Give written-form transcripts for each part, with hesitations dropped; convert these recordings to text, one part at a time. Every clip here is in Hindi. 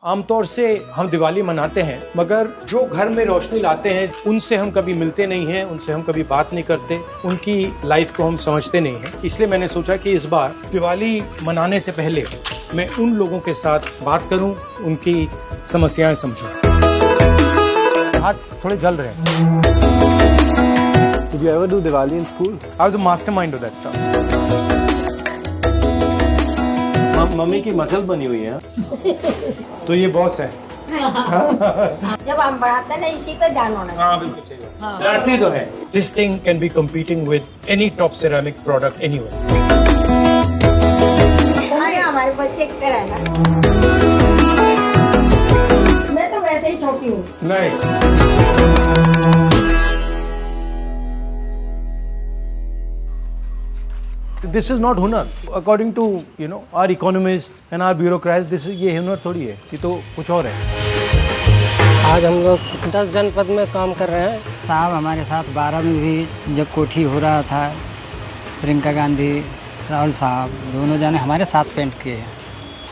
आमतौर से हम दिवाली मनाते हैं, मगर जो घर में रोशनी लाते हैं उनसे हम कभी मिलते नहीं हैं, उनसे हम कभी बात नहीं करते, उनकी लाइफ को हम समझते नहीं हैं। इसलिए मैंने सोचा कि इस बार दिवाली मनाने से पहले मैं उन लोगों के साथ बात करूं, उनकी समस्याएं समझूं। हाथ थोड़े जल रहे हैं। Did you ever do Diwali in school? I was a mastermind of that stuff. Mummy की मसल बनी हुई है। तो ये बॉस है। जब हम बढ़ाते ना इसी पे ध्यान होना। हाँ बिल्कुल सही। जानते तो है। This thing can be competing with any top ceramic product anywhere. अरे हमारे बच्चे की तरह ना। मैं तो वैसे ही छोटी हूँ। नहीं। This is not हुनर. According to our economists and our bureaucrats, this is ये हुनर थोड़ी है, ये तो कुछ और है। आज हम लोग 10 जनपद में काम कर रहे हैं। साहब हमारे साथ 12 में भी जब कोठी हो रहा था, प्रियंका गांधी, राहुल साहब दोनों जाने हमारे साथ पेंट किए हैं।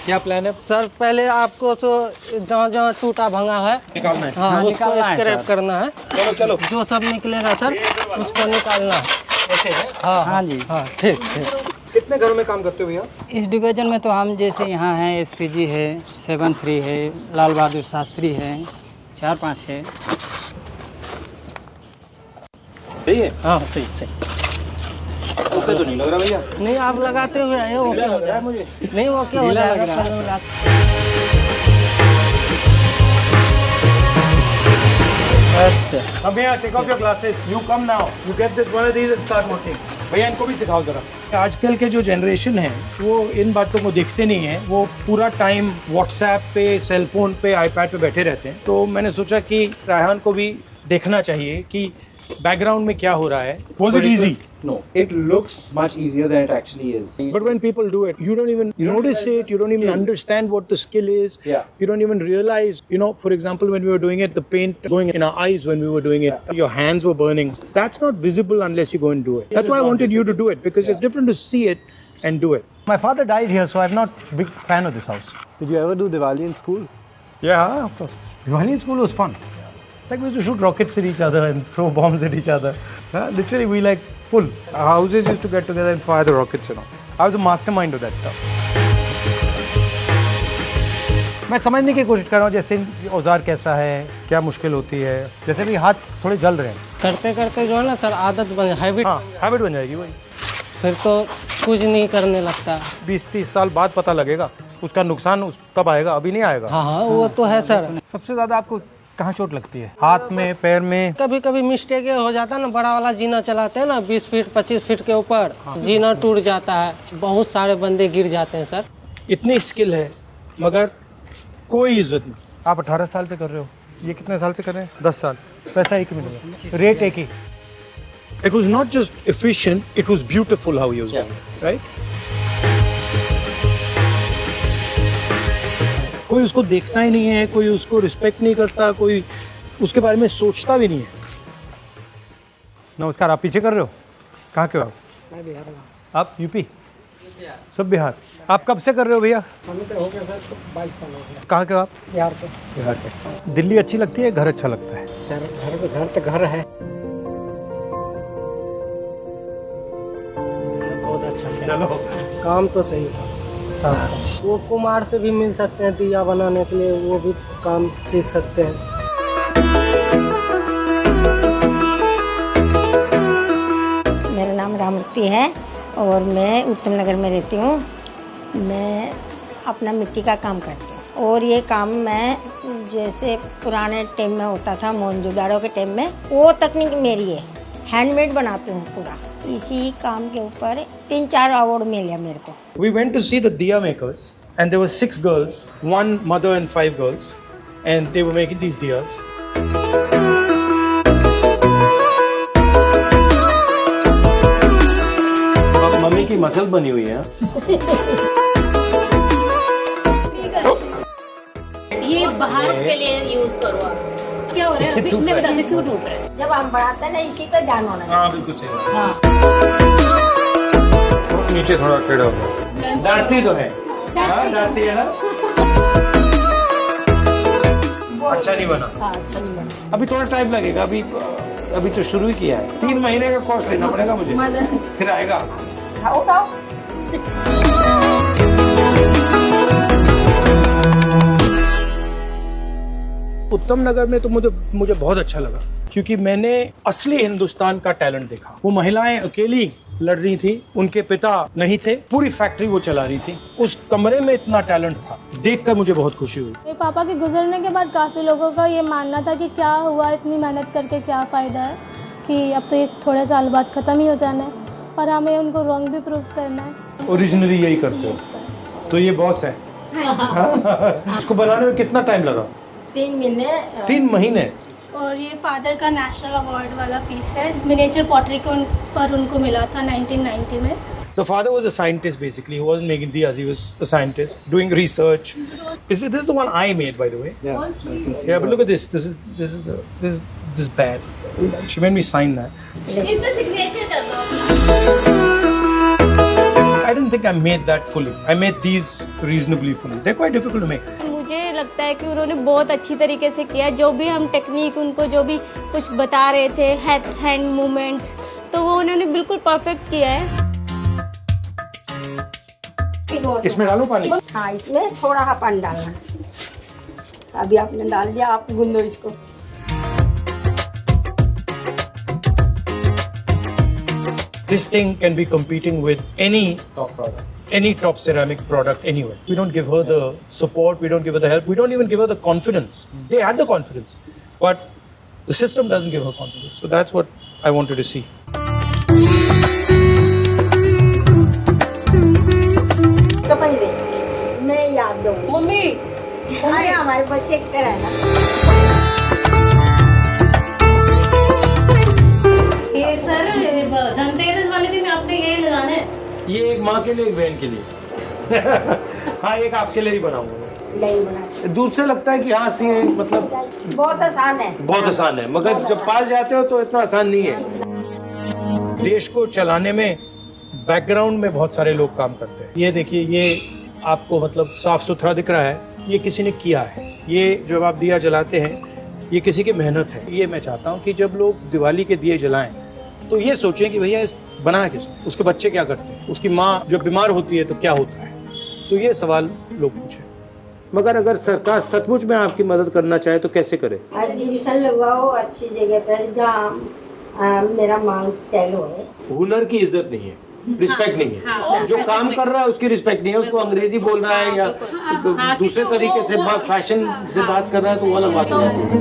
क्या प्लान है सर? पहले आपको तो जहाँ टूटा भंगा है निकालना है। हाँ, उसको स्क्रैप करना है। चलो चलो, जो सब निकलेगा सर उसको निकालना है। ऐसे है? हाँ जी, हाँ ठीक। कितने घरों में काम करते हो भैया? इस डिवीजन में तो हम जैसे यहाँ हैं, एसपीजी है, 7-3 है, लाल बहादुर शास्त्री है, 4-5 है। सही है? हाँ सही। उससे तो नहीं लग रहा भैया। नहीं, आप लगाते हुए आए हो। लग रहा है मुझे। नहीं, वो क्या हो जाएगा। अब भैया take off your glasses, you come now, you get this one of these and start working. भैया इनको भी सिखाओ जरा। आजकल के जो जनरेशन है वो इन बातों को देखते नहीं है, वो पूरा टाइम व्हाट्सएप पे, सेलफोन पे, आईपैड पे बैठे रहते हैं। तो मैंने सोचा कि रायहान को भी देखना चाहिए कि बैकग्राउंड में क्या हो रहा है। Was it easy? No, it looks much easier than it actually is. But when people do it, you don't even notice it, you don't even understand what the skill is. Yeah. You don't even realize, for example, when we were doing it, the paint going in our eyes when we were doing it, your hands were burning. That's not visible unless you go and do it. That's why I wanted you to do it, because it's different to see it and do it. My father died here, so I'm not a big fan of this house. Did you ever do Diwali in school? Yeah, of course. Diwali in school was fun. Like we used to shoot rockets at each other and throw bombs at each other. Literally, we like full. Our houses used to get together and fire the rockets, I was a mastermind of that stuff. मैं समझने की कोशिश कर रहा हूँ, जैसे औजार कैसा है, क्या मुश्किल होती है। जैसे भी हाथ थोड़े जल रहे हैं। करते करते जो है ना सर, आदत बन हैबिट। हाँ, हैबिट बन जाएगी वही। फिर तो कुछ नहीं करने लगता। 20-30 साल बाद पता लगेगा उसका नुकसान, तब आएगा, अभी नहीं आएगा। हाँ, वो तो है सर। सबसे ज्यादा आपको कहाँ चोट लगती है? हाथ में, पैर में? कभी कभी मिस्टेक हो जाता है ना, बड़ा वाला जीना चलाते हैं ना 20 फीट 25 फीट के ऊपर, जीना टूट जाता है, बहुत सारे बंदे गिर जाते हैं सर। इतनी स्किल है मगर कोई इज्जत नहीं। आप 18 साल से कर रहे हो, ये कितने साल से कर रहे हैं? 10 साल। पैसा एक ही मिलेगा, रेट एक ही। It was not just efficient, it was beautiful how he was doing it, right? कोई उसको देखता ही नहीं है, कोई उसको रिस्पेक्ट नहीं करता, कोई उसके बारे में सोचता भी नहीं है। नमस्कार, आप पीछे कर रहे हो? कहाँ के हो आप? मैं बिहार में। आप यूपी? सब बिहार। आप कब से कर रहे हो भैया? हमें तो हो गया सर 22 साल हो गया। कहाँ के हो आप? बिहार के। बिहार के। दिल्ली अच्छी लगती है, घर अच्छा लगता है? सर घर तो घर है, बहुत अच्छा। चलो, काम तो सही था सब। वो कुम्हार से भी मिल सकते हैं दिया बनाने के लिए, वो भी काम सीख सकते हैं। मेरा नाम रामूर्ति है और मैं उत्तम नगर में रहती हूँ। मैं अपना मिट्टी का काम करती हूँ और ये काम मैं जैसे पुराने टाइम में होता था, मोहनजोदाड़ो के टाइम में, वो तकनीक मेरी है। हैंडमेड बनाती हूँ पूरा। इसी काम के ऊपर 3-4 अवार्ड मिले मेरे को। We went to see the diya makers and there were 6 girls, 1 mother and 5 girls, and they were making these diyas. Mummy की मसल बनी हुई है। ये बाहर के लिए यूज करो आप। क्या हो रहा है अभी? मैं बताती हूँ क्यों टूट रहा है। जब हम बढ़ाते ना इसी पे ध्यान होना। हाँ बिल्कुल सही। हाँ। नीचे थोड़ा टेढ़ा हो। डांटती तो है। डांटती है ना। नहीं बना? हाँ, अच्छा नहीं बना। अभी थोड़ा टाइम लगेगा, अभी तो शुरू ही किया है। 3 महीने का कोर्स लेना पड़ेगा मुझे, फिर आएगा। खाओ। उत्तम नगर में तो मुझे बहुत अच्छा लगा, क्योंकि मैंने असली हिंदुस्तान का टैलेंट देखा। वो महिलाएं अकेली लड़ रही थी, उनके पिता नहीं थे, पूरी फैक्ट्री वो चला रही थी। उस कमरे में इतना टैलेंट था, देखकर मुझे बहुत खुशी हुई। मेरे पापा के गुजरने के बाद काफ़ी लोगों का ये मानना था कि क्या हुआ, इतनी मेहनत करके क्या फ़ायदा है, कि अब तो ये थोड़े साल बाद ख़त्म ही हो जाना है, पर हमें उनको रॉन्ग भी प्रूव करना है। ओरिजिनली यही करते हो, तो ये बॉस है। इसको बनाने में कितना टाइम लगा? 3 महीने। 3 महीने। और ये फादर का नेशनल अवार्ड वाला पीस है, मिनिएचर पॉटरी पर उनको मिला था 1990 में। The father was a scientist basically. He wasn't making diyas. He was a scientist doing research. This is the one I made, by the way. Yeah, I can see. Yeah, but look at this. This is bad. She made me sign that. इसमें सिग्नेचर कर दो। I didn't think I made that fully. I made these reasonably fully. They're quite difficult to make. मुझे लगता है कि उन्होंने बहुत अच्छी तरीके से किया, जो भी हम टेक्निक उनको जो भी कुछ बता रहे थे, हैंड मूवमेंट्स, तो वो उन्होंने बिल्कुल परफेक्ट किया है। इसमें डालो पानी। हाँ, इसमें थोड़ा सा पानी डालना है। अभी आपने डाल दिया, आप गूंदो इसको। This thing can be competing with any top product, any top ceramic product anywhere. We don't give her the support, we don't give her the help, we don't even give her the confidence. They had the confidence, but the system doesn't give her confidence. So that's what I wanted to see. समझ दे, मैं याद दूँ। मम्मी अरे हमारे बच्चे की तरह है ना। ये सर धनतेरस वाले दिन आपने ये लगाना है। ये एक माँ के लिए, एक बहन के लिए। हाँ, एक आपके लिए ही बनाऊंगा। नहीं बना। दूर से लगता है कि हाँ सी मतलब बहुत आसान है। बहुत आसान है, मगर जब पास जाते हो तो इतना आसान नहीं है। देश को चलाने में बैकग्राउंड में बहुत सारे लोग काम करते हैं। ये देखिए, ये आपको मतलब साफ सुथरा दिख रहा है, ये किसी ने किया है। ये जब आप दिया जलाते हैं, ये किसी की मेहनत है। ये मैं चाहता हूँ कि जब लोग दिवाली के दिए जलाएं तो ये सोचें कि भैया इस बनाया किसने, उसके बच्चे क्या करते हैं, उसकी माँ जब बीमार होती है तो क्या होता है। तो ये सवाल लोग पूछें। मगर अगर सरकार सचमुच में आपकी मदद करना चाहे तो कैसे करे? एग्जीबिशन लगवाओ अच्छी जगह पर, जहाँ मेरा माल सेल हो। हुनर की इज्जत नहीं है, रिस्पेक्ट नहीं है। जो काम कर रहा है उसकी रिस्पेक्ट नहीं है। उसको अंग्रेजी बोल रहा है या दूसरे तरीके से फैशन से बात कर रहा है तो वो अलग बात हो जाती है।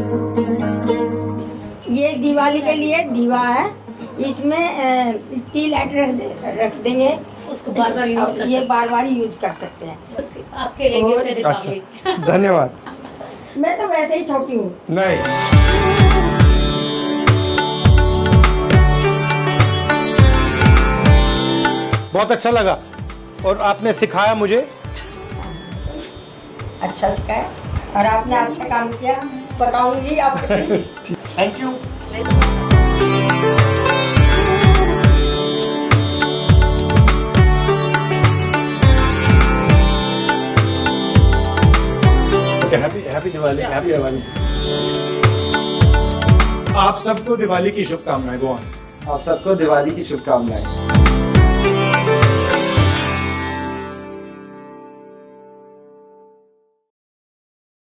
ये दिवाली के लिए दीवा है, इसमें टी लाइट रख देंगे, उसको बार बार यूज कर ये बार बार यूज कर सकते हैं। आपके लिए गिफ्ट है दीपावली। अच्छा, धन्यवाद। मैं तो वैसे ही छोटी हूँ। नहीं, बहुत अच्छा लगा और आपने सिखाया मुझे। अच्छा सिखाया और आपने अच्छा काम किया, बताऊंगी आपको। Thank you. Happy Diwali, happy Diwali. आप सबको दिवाली की शुभकामनाएं। Go on. आप सबको दिवाली की शुभकामनाएं।